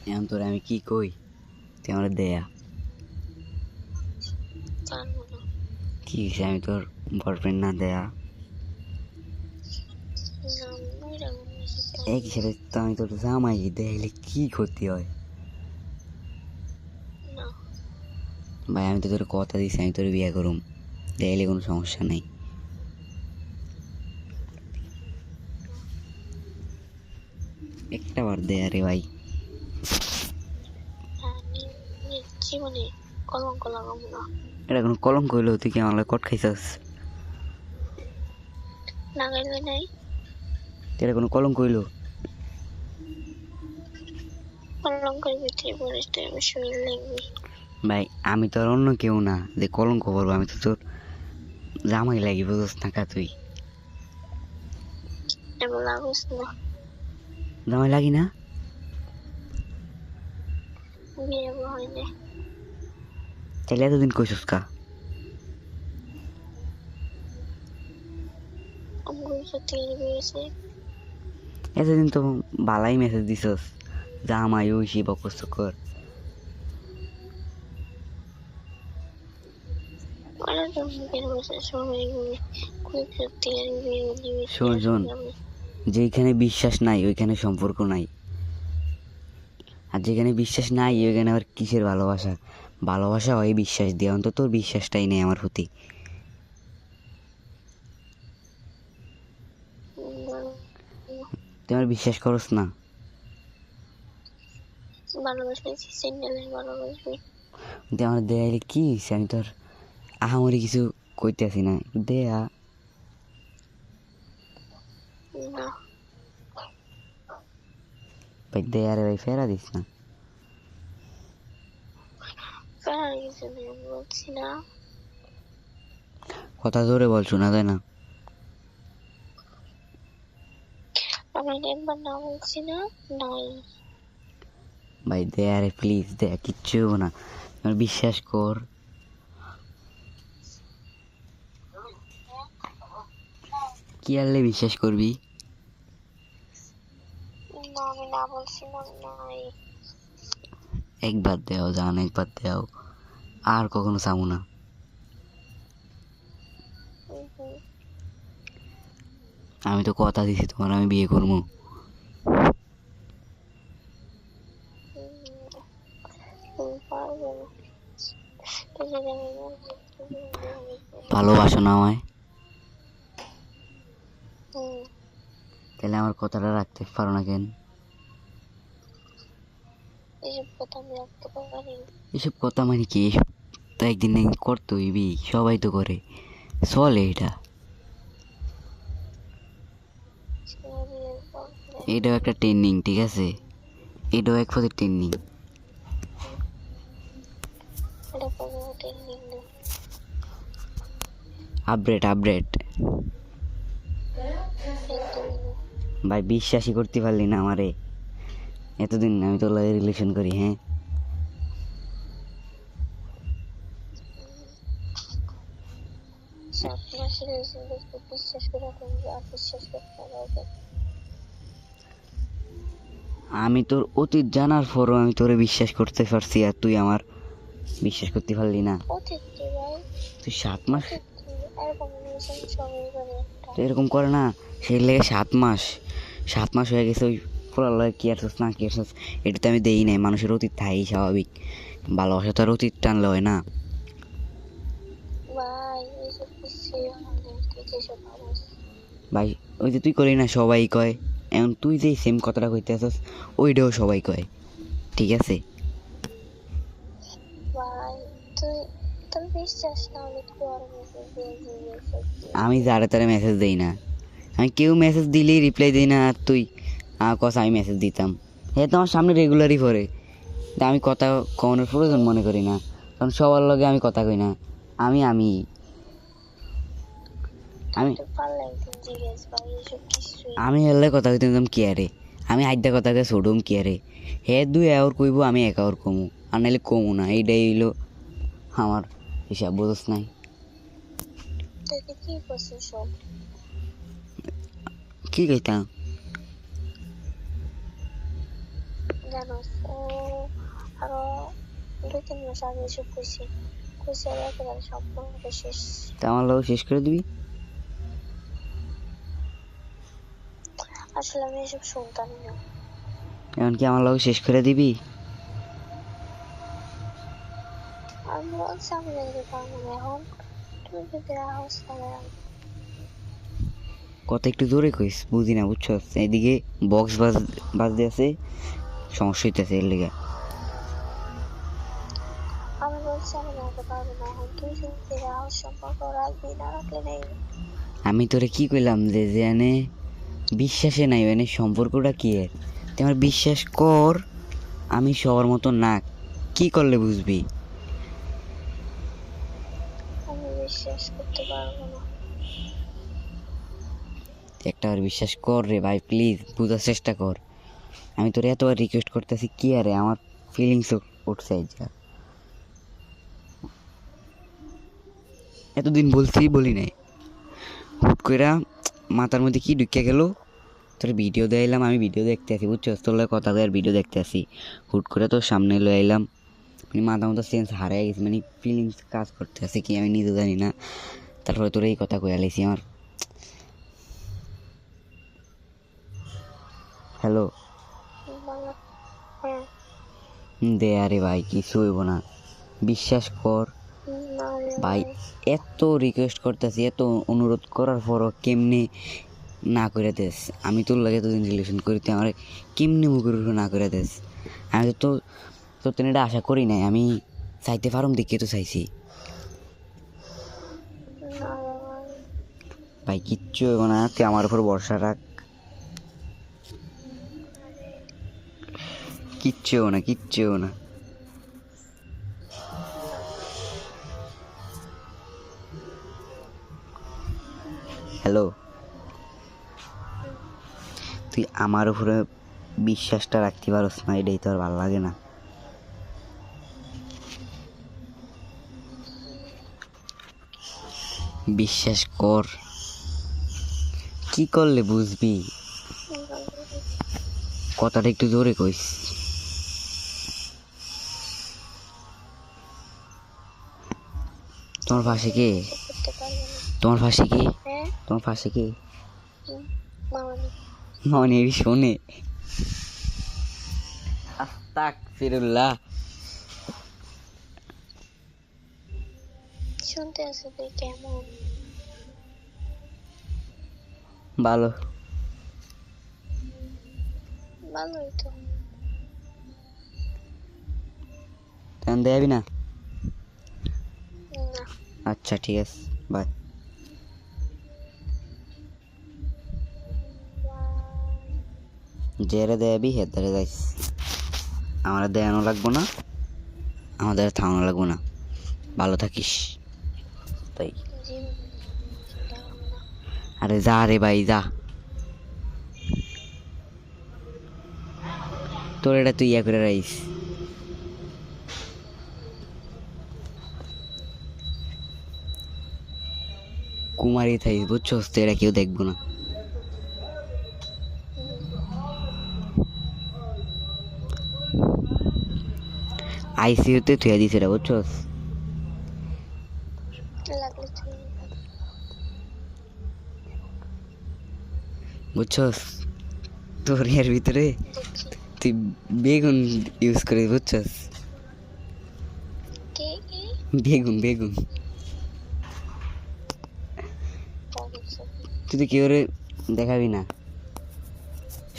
এখন তোরে আমি কি কই, তুই আমার দেয়া জানবো না। কি হয়েছে, আমি তোর বয়ফ্রেন্ড না দেয়া না, মইরা গেছে তো। এক হিসেবে তো আমি তোর জামাই, দেখাইলে কি ক্ষতি হয়? না, ভাই আমি তো তোর কথা দিছি আমি তোর বিয়ে করুম, দেখাইলে কোনো সমস্যা নাই। একটা বার দেয়া রে ভাই। হ্যাঁ, জীবনে কলঙ্ক লাগাবো না। এটা কোনো কলঙ্ক হইলো? তুই কি আমার লগে কট খাইছাস? লাগাইলে নাই, এটা কোনো কলঙ্ক হইলো? কলঙ্কের ভিতরে পড়িস তুই, আমার শরীর লাগবে। ভাই আমি তো আর অন্য কেউ না যে কলঙ্ক করবো, আমি তো তোর জামাই লাগি, বুঝোস না কা তুই? এবার লাগোস না, জামাই লাগি না? বিয়ে হয় না। তাইলে এতদিন কইছস কা? আমার সাথে বিয়েছে, এতদিন তো বালাই মেসেজ দিছস, জামাই ওইসি বকস কর। ওরা তো মুখের বসে সবাই বলে খুব সত্যি আর বিয়ে দিবি। শোন শোন, যেখানে বিশ্বাস নাই ওইখানে সম্পর্ক নাই, আর যেখানে বিশ্বাস নাই ওইখানে আবার কিসের ভালোবাসা? ভালোবাসা হয় বিশ্বাস দিয়ে, অন্তত তোর বিশ্বাসটাই নেই আমার প্রতি। তুই আমার বিশ্বাস করস না? ভালোবাসলে সিঙ্গেলে ভালোবাসবি। তুই আমার দেয়াইলে কি হয়েছে? আমি তোর আহামরি কিছু কইতে আসি না, দেয়া না, ভাই, দেয়া রে ভাই, ফেরা দিস না। ফেরার কিছু নেই, আমি বলছি না। কথা জোরে বল, শোনা যায় না। আমি একবার না বলছি না, নাই। ভাই দেয়া রে প্লিজ, দেয়া, কিচ্ছু হবো না, আমার বিশ্বাস কর। কি আনলে বিশ্বাস করবি? না, আমি না বলছি না, নাই। একবার দেও জান, একবার দেও, আর কখনো চাবো না। আমি তো কথা দিছি তোমার আমি বিয়ে করবো। পারবো না। ভালোবাসো না আমায়? তাহলে আমার কথাটা রাখতে পারো না কেন? এসব কথা আমি রাখতে পারি না। এসব কথা মানে কি? এসব তো একদিন না একদিন করতে হইবি, সবাই তো করে, চলে এটা। এটাও একটা ট্রেনিং, ঠিক আছে? এটাও এক পথে ট্রেনিং। Update update. ভাই বিশ্বাসই করতে পারলি না আমারে? এতদিন আমি তোর লাগে রিলেশন করি, হ্যাঁ? আমি তোর অতীত জানার পরও আমি তোরে বিশ্বাস করতে পারছি, আর তুই আমার বিশ্বাস করতে পারলি না? তুই 7 মাস তো এরকম করে না, সেই লেগে 7 মাস হয়ে গেছে, ওই পোলার লগে কি আরছস না কি আরছস এটা তো আমি দেই নাই। মানুষের অতীত থাই স্বাভাবিক, ভালোবাসা তো আর অতীত টানলে হয় না। ভাই ওই যে তুই করি না, সবাই কয়, এখন তুই যে সেম কথাটা কইতে আসস ওইটাও সবাই কয়, ঠিক আছে? আমি যারে তারে মেসেজ দেই না, আমি কেউ মেসেজ দিলেই রিপ্লাই দিই না, আর তুই কস আমি মেসেজ দিতাম। হে তো আমার সামনে রেগুলারই পড়ে, আমি কথা কমানোর প্রয়োজন মনে করি না, কারণ সবার লগে আমি কথা কই না। আমি আমি আমি আমি হেললে কথা কইতে কি আরে? আমি আইডা কথা কে ছোটম কি আরে? হে 2 আওয়ার কইব, আমি 1 আওয়ার কমু, আর নাইলে কমু না। এইটাই হইলো আমার হিসাব, বুঝোস নাই? কি কইতাম? জানোস ও আরো 2-3 মাস আগে এসব কইছে আর একেবারে সম্পর্ক শেষ। তা আমার লোক শেষ করে দিবি? আসলে আমি এসব শুনতামই না। এখন কি আমার লোক শেষ করে দিবি? আমি বলছি আমি যেতে পারবো না এখন, তুই যদি রাহস তাহলে কথা একটু জোরে কইস, বুঝি না বুঝছো। এদিকে বক্স বাজতে আছে, সমস্যা হইতেছে এর লেগে। আমি বলছি আমি যেতে পারবো না এখন, তুই যদি রাহস সম্পর্ক রাখবি না রাখলে নেই। আমি তোরে কি কইলাম যে জানে বিশ্বাসে নাই মানে সম্পর্কটা কি এর? তুই আমার বিশ্বাস কর, আমি সবার মতো না। কি করলে বুঝবি? আমি বিশ্বাস করতে পারবো না। একটাবার বিশ্বাস কর রে ভাই, প্লিজ বুঝার চেষ্টা কর। আমি তোর এতবার রিকোয়েস্ট করতেছি, কি আরে আমার ফিলিংস উঠছে যা। এতদিন বলছি বলি নাই, হুট করে মাথার মধ্যে কি ঢুকে গেল। তোর ভিডিও দেখাইলাম, আমি ভিডিও দেখতে আসি বুঝছো, তোর লগে কথা কয়ে আর ভিডিও দেখতে আসি, হুট করে তোর সামনে লয়ে আইলাম। মানে মাথা মতো সেন্স হারিয়ে গেছে, মানে ফিলিংস কাজ করতে আছে কি আমি নিজে জানি না। তারপরে তোর এই কথা কয়ে আলাইছি আমার। হ্যালো বলো। হ্যাঁ। দে আরে ভাই, কিছু হইব না, বিশ্বাস কর না রে ভাই। ভাই। এত রিকোয়েস্ট করতেছি, এত অনুরোধ করার পরও কেমনে না করে দেস? আমি তোর লাগে এতদিন রিলেশন করি, তুই আমার কেমনি মুখের উপরে না করে দেস? আমি তো তোর তো এটা আশা করি নাই, আমি চাইতে পারম দেখে তো চাইছি। না রে ভাই। ভাই কিচ্ছু হইব না, তুই আমার উপর ভরসা রাখ। কিচ্ছু হইব না, কিচ্ছু হইব না। হ্যালো, তুই আমার উপরে বিশ্বাসটা রাখতে পারস না, এটাই তো আর ভালো লাগে না। বিশ্বাস কর, কি করলে বুঝবি? কথাটা একটু জোরে কইস। তোমার পাশে কে? করতে পারবো না। তোমার পাশে কে? হ্যাঁ। তোমার পাশে কে? মামানি। মনে শোনে। আস্তাগফিরুল্লাহ। শুনতে আছে তুই কেমন? ভালো। ভালোই তো। তেন দেয়াবি না? না। আচ্ছা ঠিক আছে, বাই। জেরে দেয়াবি হেদারে যাইস, আমার দেয়ানো লাগবো না, আমাদের থামানো লাগবো না। ভালো থাকিস তাই। আরে যা রে ভাই যা, তোর এটা তুই ইয়া করে রাইস। কুমারী থাইস বুঝছস তো, এটা কেউ দেখবো না। আইসিইউতে থুয়া দিছে এটা বুঝছস। লাগলে তুই বুঝছস, তোর এর ভিতরে তুই বেগুন ইউজ করে বুঝছস। কে কে বেগুন বেগুন বলছে? তুই তো কেউ দেখাবি না।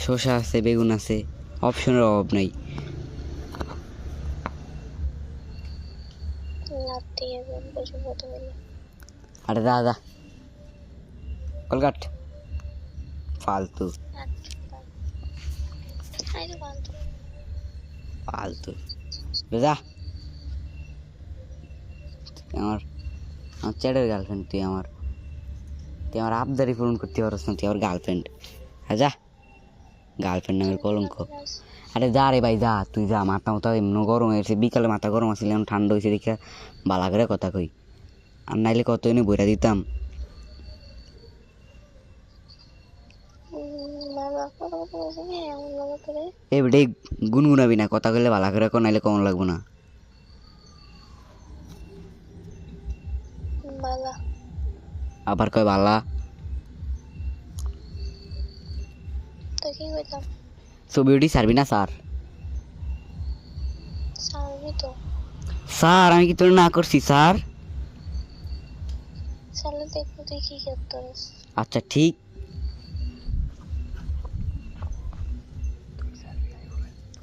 শসা আছে, বেগুন আছে, অপশনের অভাব নাই। লাত্তি একদম বসে বলতে গেলে আরে যা যা, কলকাট ফালতু আরে বান্ধব ফালতু যা। আমার আমার চ্যাটের গার্লফ্রেন্ড, তুই আমার আবদারি পূরণ করতে পারছ না, তুই আমার গার্লফ্রেন্ড। হ্যাঁ যা, গার্লফ্রেন্ড নামের কলঙ্ক। আরে যা রে ভাই যা, তুই যা। মাথা মাথা এমন গরম হয়েছে, বিকালে মাথা গরম আসলে এখন ঠান্ডা হয়েছে দেখে বালা করে কথা কই, আর নাইলে কত এনে বইরা দিতাম। বাবা কথা কথা বলছি না এমন লাগে তোরে এবারে গুনগুনাবি না, কথা কইলে ভালো করে কো, নাইলে কমন লাগবো না। বালা আবার কয় বালা। তো কি কইতাম ছবি উঠি ছাড়বি না স্যার? সারবি তো স্যার আমি কি তোর না করছি স্যার? সালে দেখবো তুই কি করতেছিস আচ্ছা ঠিক।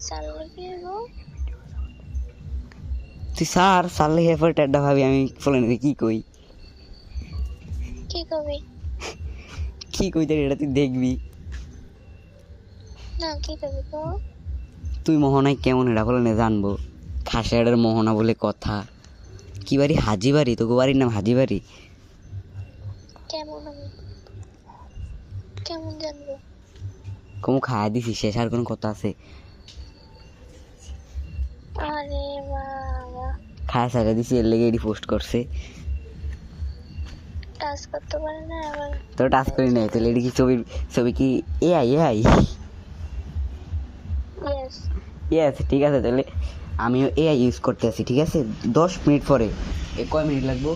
সালে কি গো তুই স্যার সারলে হেফার টেড্ডা ভাবি, আমি ফলে কি কই কি করবি কি কই তার এটা তুই দেখবি। না কি করবি তো তুই মোহনায় কেমন এটা ফলে জানবো। খাসিয়াড়ের মোহনা বলে কথা। কি বাড়ি? হাজি বাড়ি। তোকে বাড়ির নাম হাজি বাড়ি? কেমন আমি কেমন জানবো কমু খাওয়া দিছি, শেষ আর কোনো কথা আছে? আরে বাবা খাওয়া সারা দিছি, এর লেগে এটি পোস্ট করছে। টাচ করতে পারে না আবার তোর টাচ করি নাই, তাহলে এটি কি ছবি? ছবি কি এআই? এআই ইয়েস ইয়েস, ঠিক আছে। তাহলে আমিও এআই ইউজ করতে আছি, ঠিক আছে? 10 মিনিট পরে। কয় মিনিট লাগবো?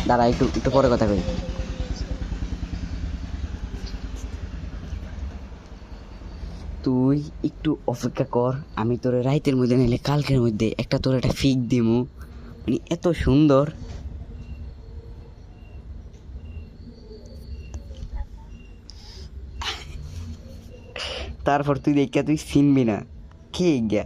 দাঁড়া, একটু একটু পরে কথা কই। তুই একটু অপেক্ষা কর, আমি তোর রাইতের মধ্যে নাইলে কালকের মধ্যে একটা তোর একটা ফিক দিমু, মানে এত সুন্দর। তারপর তুই দেখা তুই চিনবি না কে গিয়া।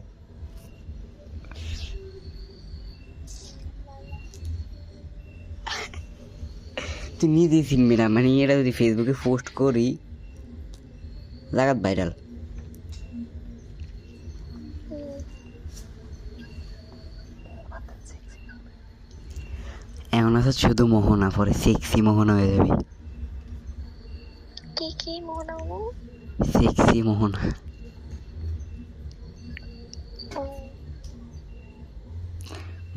তুই নিজেই চিনবি না, মানে এটা যদি ফেসবুকে পোস্ট করি জাগাত ভাইরাল। এখন আছে শুধু মোহনা, পরে সেক্সি মোহনা হয়ে যাবি। কি কি মনে হলো সেক্সি মোহনা।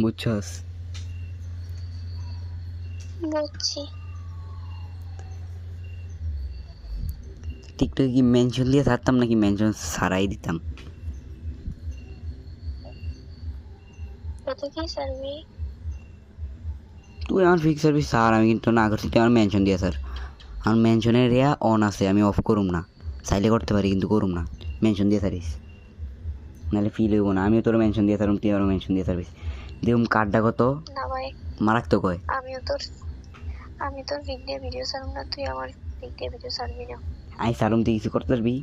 বুঝছস? বুঝছি টিকটকে কি মেনশন দিয়ে ছাড়তাম নাকি মেনশন ছাড়াই দিতাম? কত কি সারবি তুই আমার ফিক্স সার্ভিস স্যার, আমি কিন্তু না করছি। তুই আমার মেনশন দিয়ে স্যার, আমার মেনশনের রেয়া অন আছে, আমি অফ করুম না। চাইলে করতে পারি কিন্তু করুম না। মেনশন দিয়ে সারিস, নাহলে ফিল হইব না। আমিও তোর মেনশন দিয়ে সারুম, তুই আমার মেনশন দিয়ে সার্ভিস। দিউম কার্ডটা কত না ভাই মারাক তো কয়। আমি তোর ভিডিও সারব না তুই আমার ভিডিও সারবি না আই সারুম, তুই কিছু করতে পারবি?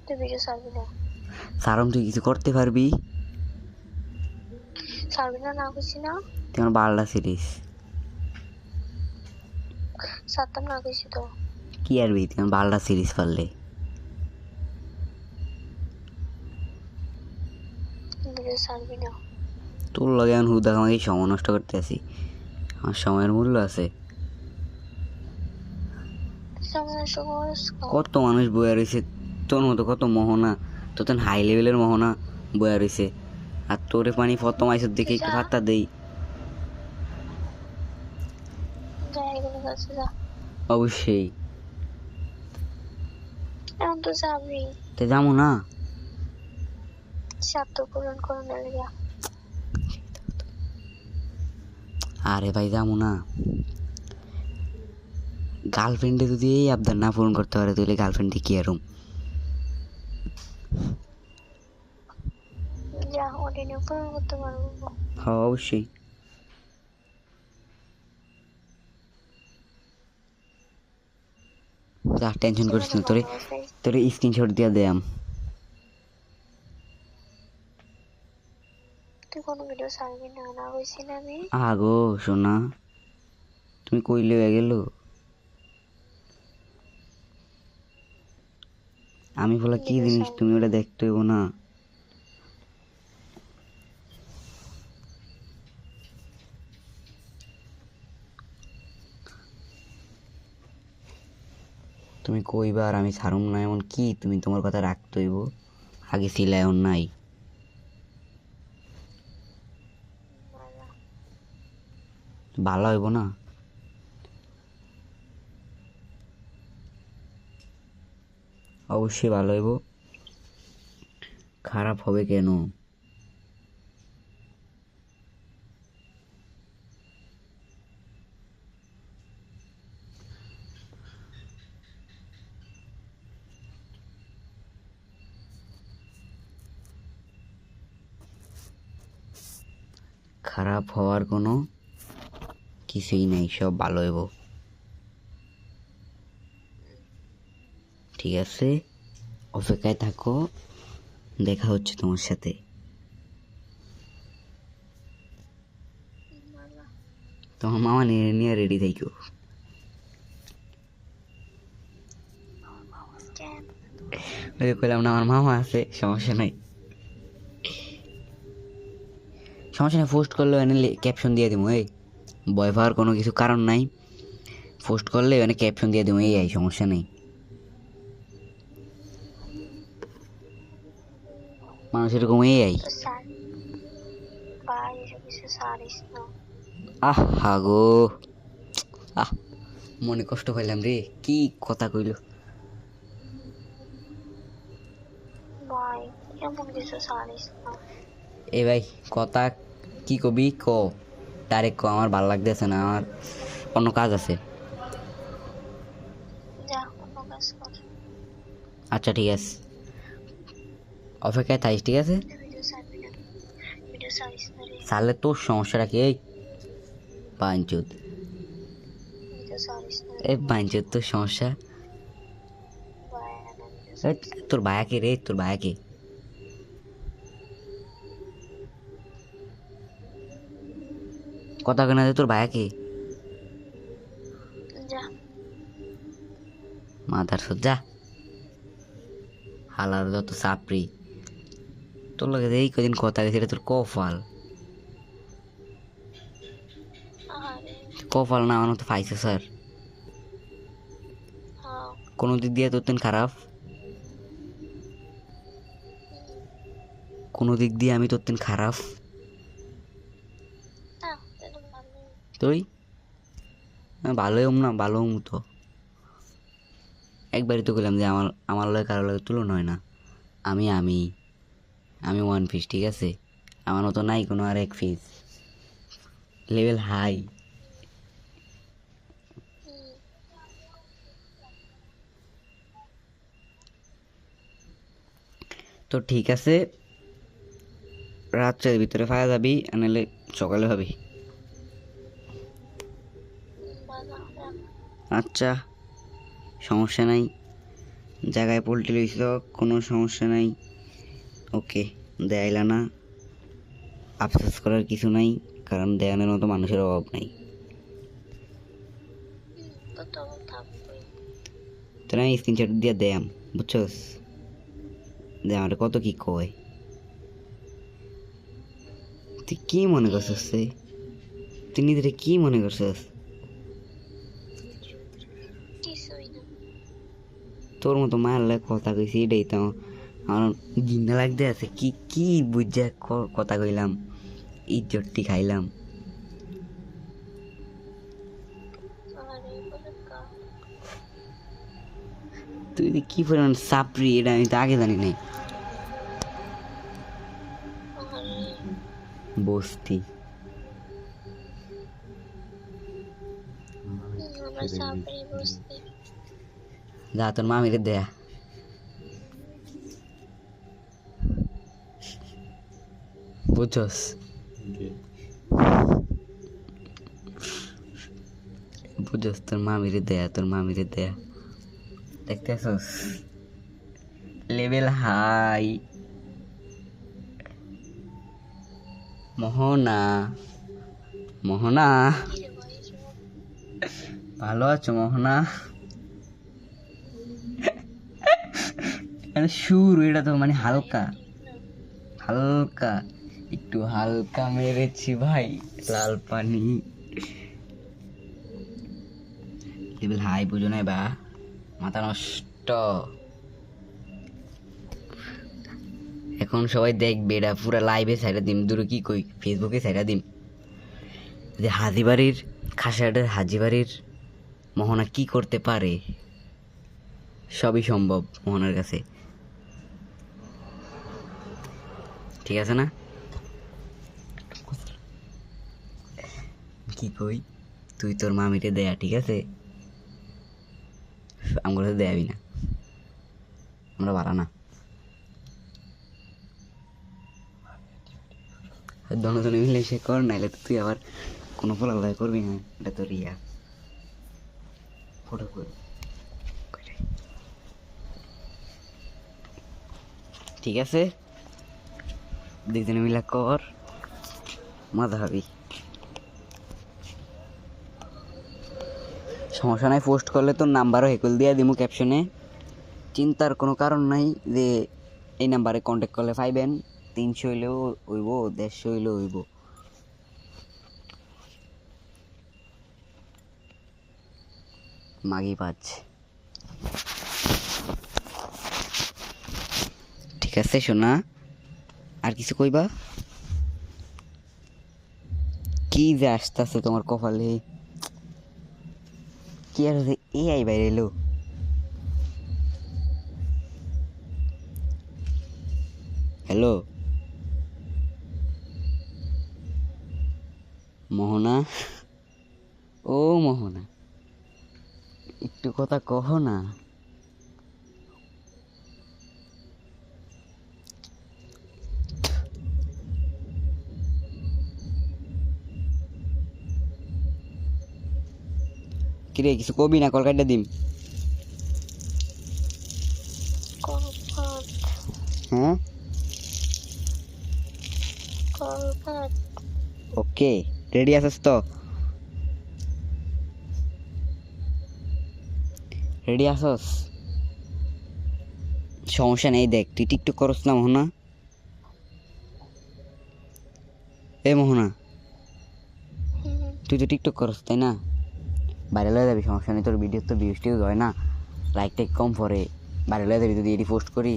তুই ভিডিও সারবি না সারুম, তুই কিছু করতে পারবি? সারবি না না কইছি না তুই আমার বালটা সিরিস সারতাম না কইছি তো কি আরবি? তুই আমার বালটা সিরিজ পারলে ভিডিও সারবি না তোর লগে এখন হুদা আমাকে সময় নষ্ট করতে আসি। আমার সময়ের মূল্য আছে। সময় সময় কত মানুষ বয়া রয়েছে তোর মতো, কত মোহনা, তোর হাই লেভেলের মোহনা বয়া রয়েছে। আর তোরে পানি প্রথম আইসর দেখে একটু পাত্তা দেই। জায়গাগুলো কাছে যা অবশ্যই এখন তো যাবি তো যাবো না। স্বার্থ পূরণ করে নিলে যা আরে ভাই যাবো না। গার্লফ্রেন্ডে যদি এই আবদার না পূরণ করতে পারে তাহলে গার্লফ্রেন্ডে কি আরম? যা ওদিনে পূরণ করতে পারবো হ্যাঁ অবশ্যই। যা টেনশন করিস না, তোরে তোরে স্ক্রিনশট দিয়া দেয়াম। তুই কোনো ভিডিও সারবি না না কইছি না আমি আগো সোনা, তুমি কইলে হয়ে গেল। আমি বলা কি জিনিস তুমি ওটা দেখতে হইব না। তুমি কইবা আর আমি ছাড়ুম না এমন কি? তুমি তোমার কথা রাখতে হইব। আগে ছিল এখন নাই। ভালো হইব না? অবশ্যই ভালো হইব। খারাপ হবে কেন? খারাপ হওয়ার কোনো কিছুই নাই, সব ভালো হইব। ঠিক আছে, অপেক্ষায় থাকো, দেখা হচ্ছে তোমার সাথে। বাবা তোমার মামা নিয়ে নিয়ে রেডি থাকো। কেন? ওই যে কইলাম না আমার মামা আছে, সমস্যা নাই। সমস্যা নেই, পোস্ট করলে এনে ক্যাপশন দিয়ে দিব। এই ভয় পাওয়ার কোনো কিছু কারণ নাই, পোস্ট করলে এনে ক্যাপশন দিয়ে দিব, এই সমস্যা নেই। মানুষ এরকম এই তো স্যার ভাই এসব কিছু সারিস না। আহা গো, আহ মনে কষ্ট পাইলাম রে, কি কথা কইল। ভাই এমন কিছু সারিস না। এ ভাই কথা কি কবি ক, ডাইরেক্ট ক, আমার ভালো লাগতেছে না, আমার অন্য কাজ আছে। যা অন্য কাজ কর। আচ্ছা ঠিক আছে, অপেক্ষায় থাইস, ঠিক আছে। ভিডিও সারবি না, ভিডিও সারিস না রে, সারলে তোর সমস্যাটা কি? এই পাঞ্চুত, ভিডিও সারিস না এই পাঞ্চুত তোর সমস্যা। ভাই না ভিডিও এই, সারিস না। তোর ভায়াকে রে, তোর ভায়াকে কথা কেনা দে, তোর ভায়াকে। যা মাথার সজ্জা হালার যত চাপড়ি, তোর লাগে এই কদিন কথা গেছে, এটা তোর কপাল। আরে কপাল না আমার তো পাইছে স্যার, হ্যাঁ কোনো দিক দিয়ে তোর তেন খারাপ, কোনো দিক দিয়ে আমি তোর তেন খারাপ? না এটা ভালো। তুই ভালোই হম না, ভালো হম তো। একবারই তো বললাম যে আমার আমার লগে কারোর লগে তুলনা হয় না। আমি আমি আমি ওয়ান পিস, ঠিক আছে, আমার মতো নাই কোনো আর এক পিস, লেভেল হাই। তো ঠিক আছে, রাত্রের ভিতরে পাওয়া যাবি, নাহলে সকালে হবে। বাবা আচ্ছা সমস্যা নাই, জায়গায় পোল্ট্রি লইছ, কোনো সমস্যা নাই। ওকে, দেয়াইলা না, আফসোস করার কিছু নাই, কারণ দেয়ানোর মতো মানুষের অভাব নাই। তো তো থাকবই। তোরা আমি স্ক্রিনশট দিয়ে দেয়াম, বুঝছস, যে আমার কত কি কয়। তুই কি মনে করছস রে? তুই নিজেরে কি মনে করছস? কিছুই না। তোর মতো মায়ের লাগে কথা কইছি, এটাই তো আমার ঘিন্না লাগতে আছে। কি কি বুঝা কথা কইলাম, ইজ্জতটি খাইলাম। আরে বলে কা তুই যে কি পরিমাণ সাপড়ি, এটা আমি তো আগে জানি নাই। আরে বস্তি আমরা চাপড়ি বসতে। যা তোর মামিরে দেয়া, বুঝছস, বুঝছস, তোর মামিরে দেয়া, তোর মামিরে দেয়া। দেখতেছস লেভেল হাই। মোহনা, মোহনা, কিরে ভাই এসব ভালো আছো মোহনা? সুর এটা তো মানে হালকা ঠিক না। হালকা, একটু হালকা মেরেছি ভাই, লাল পানি। লেভেল হাই বুঝো না বা, মাথা নষ্ট। এখন সবাই দেখবে, এটা পুরো লাইভে সাইডা দিম, দূরে কি কই, ফেসবুকে সাইডা দিম, যে হাজিবাড়ির খাসাটের হাজিবাড়ির মোহনা কি করতে পারে, সবই সম্ভব মোহনার কাছে, ঠিক আছে না? কি কই, তুই তোর মামিরে দেয়া, ঠিক আছে? আমার কাছে দেয়াবি না, আমরা বাড়া না। দনজনে মিলে সে কর, নাইলে তো তুই আবার কোনো ফলাফল করবি না, এটা তো রিয়া ফটো কর। ঠিক আছে, দুইজনে মিলে কর, মজা হবি। সমস্যা নাই, পোস্ট করলে তোর নাম্বারও হেকুল দিয়ে দিমু ক্যাপশনে, চিন্তার কোনো কারণ নাই। যে এই নাম্বারে কন্ট্যাক্ট করলে পাইবেন, 300 হইলেও হইব, 150 হইলেও হইব। মাগি পাঁচ, ঠিক আছে শোনা? আর কিছু কইবা? কি যে আসতেছে তোমার কপালে, কি আর এআই বাইরে এলো? হ্যালো মোহনা, ও মোহনা, একটু কথা কহ না। কিরে কিছু কবি না, কল কাটটা দিম। কলকাত হ্যাঁ কলকাত ওকে, রেডি আছিস তো? রেডি আছস? সমস্যা নেই, দেখ তুই টিকটক করস না মোহনা? এ মোহনা, তুই তো টিকটক করস তাই না? ভাইরাল হয়ে যাবি, সমস্যা নেই, তোর ভিডিও তো ভিউজ টিউজ হয় না, লাইক টাইক কম পরে, ভাইরাল হয়ে যাবি যদি এটি পোস্ট করি,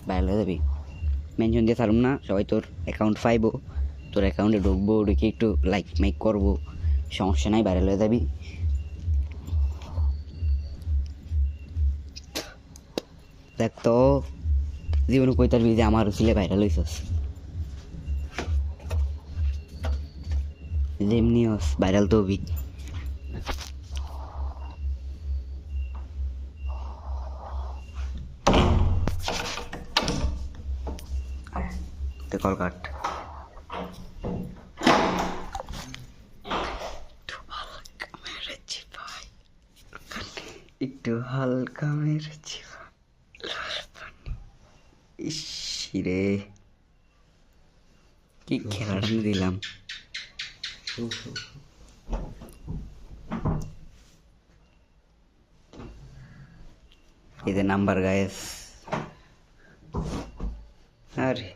ভাইরাল হয়ে যাবি। মেনশন দিয়ে ছাড়ুম না, সবাই তোর অ্যাকাউন্ট পাইবো, তোর অ্যাকাউন্টে ঢুকবো, ঢুকে একটু লাইক মাইক করবো, সমস্যা নাই, ভাইরাল হয়ে যাবি। দেখ তো জীবনে কইতার যে আমার ছিলে ভাইরাল হইছস, যেমনি হস ভাইরাল তো হবি। তো কল কাট। একটু হালকা মেরেছি ইসিরে, কি খেলাটা দিলাম। এই যে নাম্বার গায়েস, আরে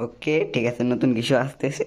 ওকে ঠিক আছে, নতুন কিছু আসতেছে।